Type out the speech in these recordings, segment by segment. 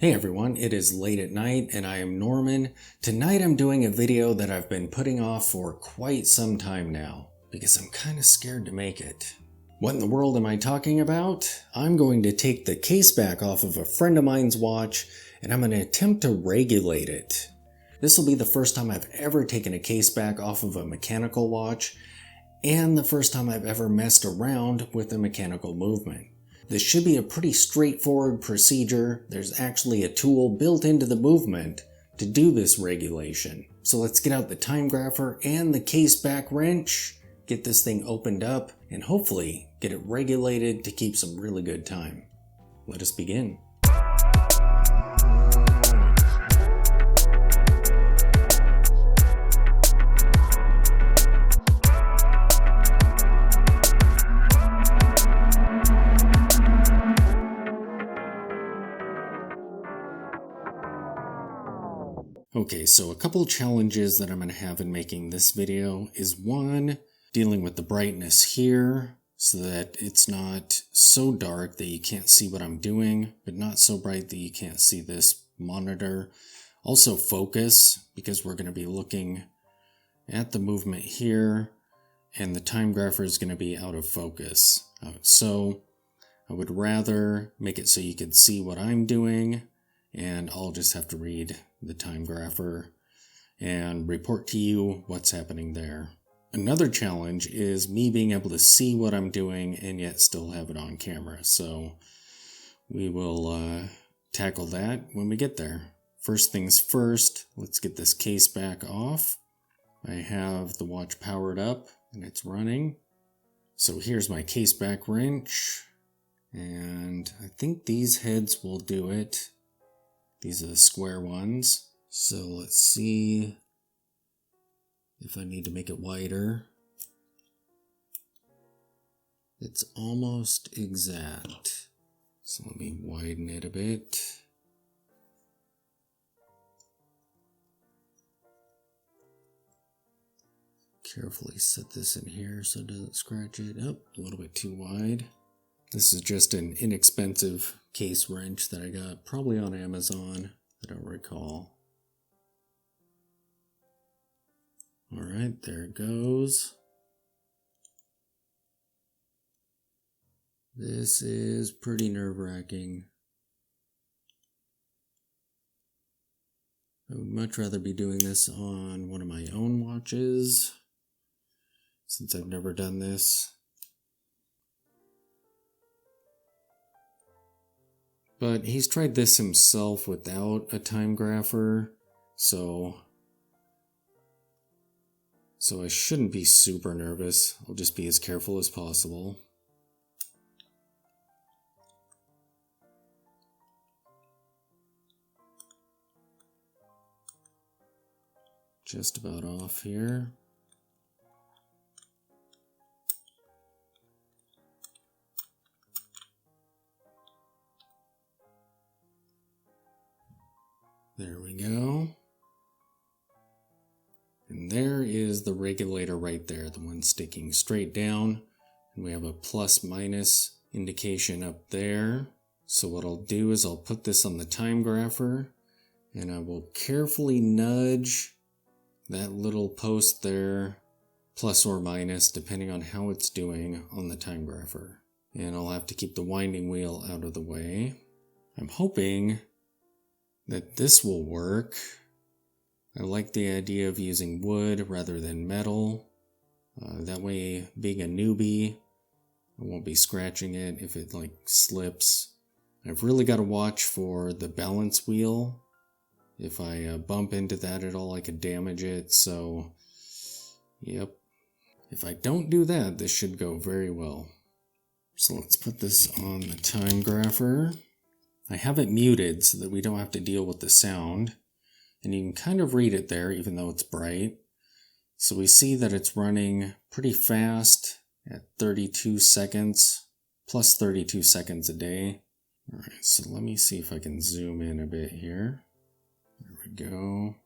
Hey everyone, it is late at night and I am Norman. Tonight I'm doing a video that I've been putting off for quite some time now, because I'm kind of scared to make it. What in the world am I talking about? I'm going to take the case back off of a friend of mine's watch and I'm going to attempt to regulate it. This will be the first time I've ever taken a case back off of a mechanical watch, and the first time I've ever messed around with a mechanical movement. This should be a pretty straightforward procedure. There's actually a tool built into the movement to do this regulation. So let's get out the Timegrapher and the case back wrench, get this thing opened up, and hopefully get it regulated to keep some really good time. Let us begin. Okay, so a couple challenges that I'm going to have in making this video is one, dealing with the brightness here so that it's not so dark that you can't see what I'm doing, but not so bright that you can't see this monitor. Also focus, because we're going to be looking at the movement here and the Timegrapher is going to be out of focus. So I would rather make it so you could see what I'm doing, and I'll just have to read the Timegrapher and report to you what's happening there. Another challenge is me being able to see what I'm doing and yet still have it on camera. So we will tackle that when we get there. First things first, let's get this case back off. I have the watch powered up and it's running. So here's my case back wrench, and I think these heads will do it. These are the square ones. So let's see if I need to make it wider. It's almost exact. So let me widen it a bit. Carefully set this in here so it doesn't scratch it up. A little bit too wide. This is just an inexpensive case wrench that I got probably on Amazon, I don't recall. Alright, there it goes. This is pretty nerve-wracking. I would much rather be doing this on one of my own watches, since I've never done this. But he's tried this himself without a Timegrapher, so I shouldn't be super nervous. I'll just be as careful as possible. Just about off here. There we go. And there is the regulator right there, the one sticking straight down. And we have a plus minus indication up there. So what I'll do is I'll put this on the Timegrapher and I will carefully nudge that little post there, plus or minus, depending on how it's doing on the Timegrapher. And I'll have to keep the winding wheel out of the way. I'm hoping that this will work. I like the idea of using wood rather than metal. That way, being a newbie, I won't be scratching it if it slips. I've really got to watch for the balance wheel. If I bump into that at all, I could damage it. So, yep. If I don't do that, this should go very well. So let's put this on the Timegrapher. I have it muted so that we don't have to deal with the sound, and you can kind of read it there even though it's bright. So we see that it's running pretty fast at 32 seconds, plus 32 seconds a day. Alright, so let me see if I can zoom in a bit here. There we go.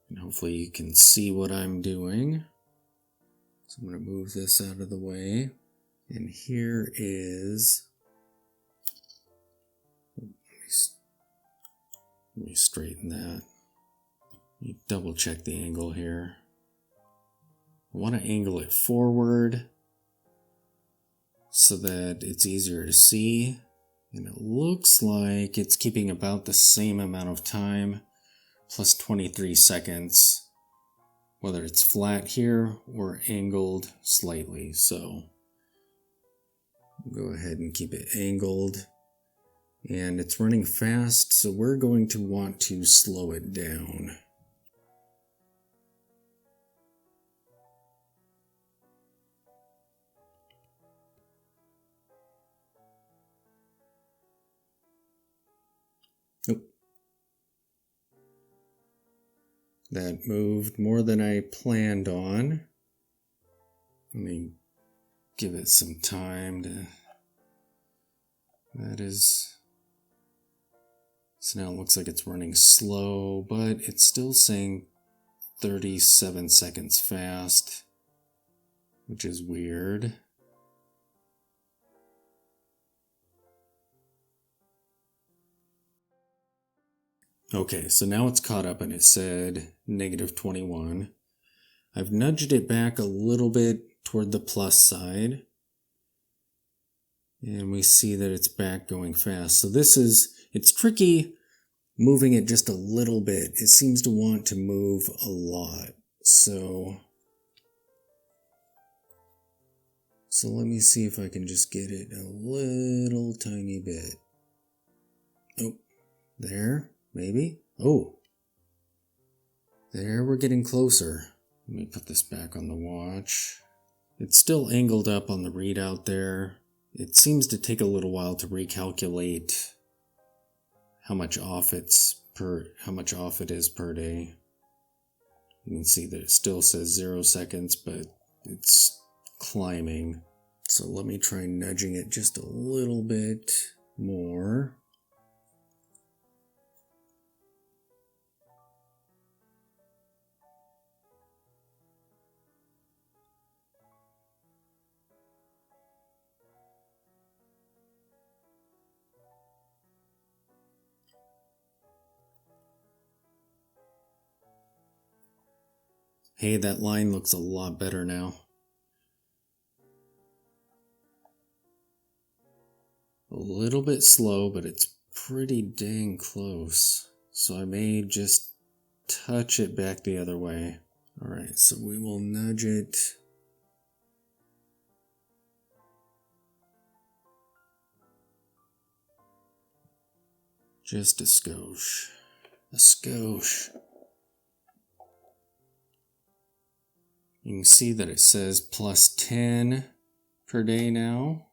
And hopefully you can see what I'm doing. So I'm going to move this out of the way. And here is Let me straighten that. Let me double check the angle here. I want to angle it forward so that it's easier to see. And it looks like it's keeping about the same amount of time, plus 23 seconds, whether it's flat here or angled slightly. So go ahead and keep it angled. And it's running fast, so we're going to want to slow it down. Oh. That moved more than I planned on. Let me give it some time to... That is... So now it looks like it's running slow, but it's still saying 37 seconds fast, which is weird. Okay, so now it's caught up and it said -21. I've nudged it back a little bit toward the plus side. And we see that it's back going fast. So it's tricky moving it just a little bit. It seems to want to move a lot. So let me see if I can just get it a little tiny bit. Oh, there. Maybe? Oh. There, we're getting closer. Let me put this back on the watch. It's still angled up on the readout there. It seems to take a little while to recalculate how much off it is per day. You can see that it still says 0 seconds, but it's climbing. So let me try nudging it just a little bit more. Hey, that line looks a lot better now. A little bit slow, but it's pretty dang close. So I may just touch it back the other way. Alright, so we will nudge it. Just a skosh. A skosh. You can see that it says +10 per day now.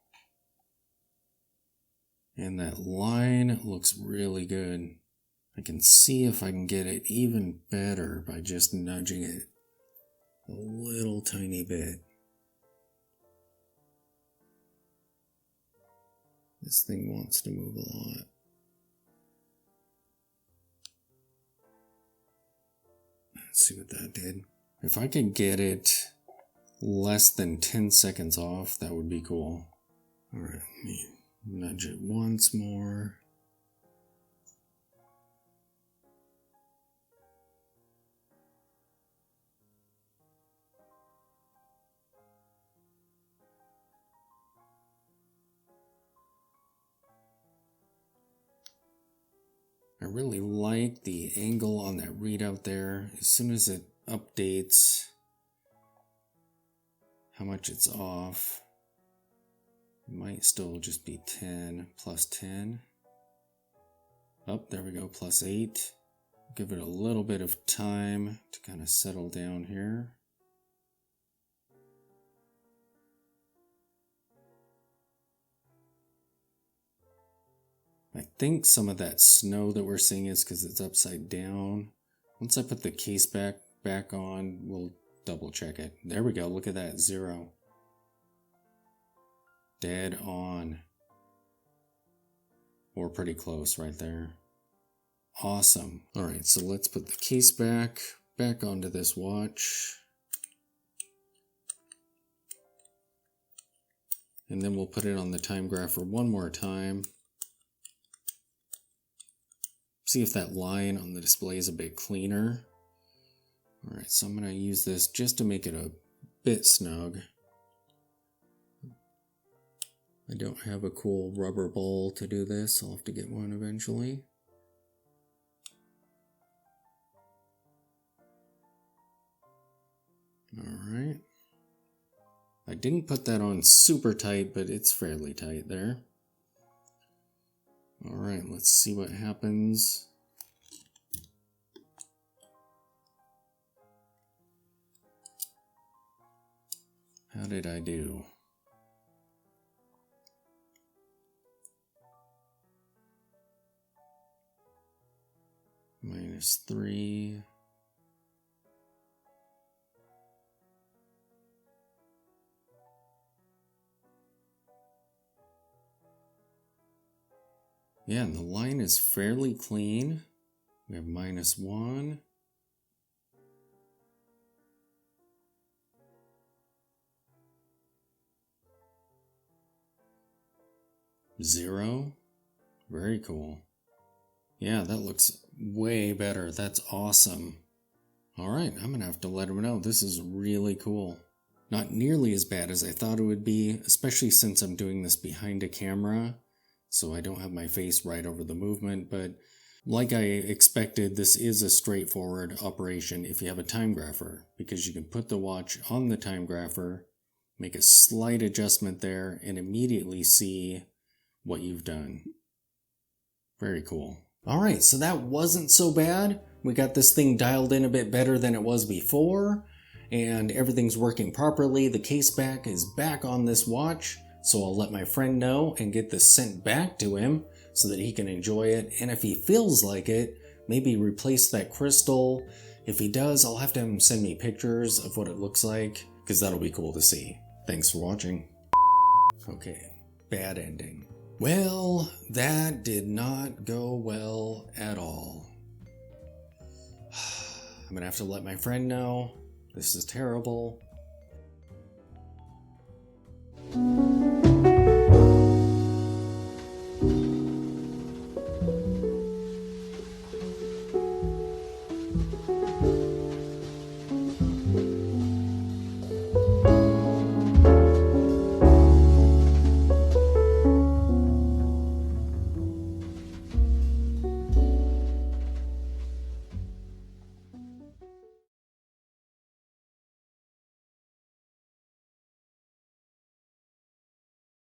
And that line looks really good. I can see if I can get it even better by just nudging it a little tiny bit. This thing wants to move a lot. Let's see what that did. If I could get it less than 10 seconds off, that would be cool. Alright, let me nudge it once more. I really like the angle on that readout there. As soon as it updates how much it's off, it might still just be 10 plus 10. Oh, there we go, +8. Give it a little bit of time to kind of settle down here. I think some of that snow that we're seeing is because it's upside down. Once I put the case back on, we'll double check it. There we go, look at that, 0. Dead on. Or pretty close right there. Awesome. Alright, so let's put the case back onto this watch. And then we'll put it on the Timegrapher one more time. See if that line on the display is a bit cleaner. Alright, so I'm going to use this just to make it a bit snug. I don't have a cool rubber ball to do this. I'll have to get one eventually. Alright. I didn't put that on super tight, but it's fairly tight there. Alright, let's see what happens. How did I do? -3. Yeah, and the line is fairly clean. We have -1. Zero. Very cool. Yeah, that looks way better. That's awesome. Alright, I'm gonna have to let him know. This is really cool. Not nearly as bad as I thought it would be, especially since I'm doing this behind a camera, so I don't have my face right over the movement, but like I expected, this is a straightforward operation if you have a Timegrapher, because you can put the watch on the Timegrapher, make a slight adjustment there, and immediately see what you've done. Very cool. Alright, so that wasn't so bad. We got this thing dialed in a bit better than it was before, and everything's working properly. The case back is back on this watch, so I'll let my friend know and get this sent back to him so that he can enjoy it, and if he feels like it, maybe replace that crystal. If he does, I'll have to have him send me pictures of what it looks like, because that'll be cool to see. Thanks for watching. Okay, bad ending. Well, that did not go well at all. I'm gonna have to let my friend know. This is terrible.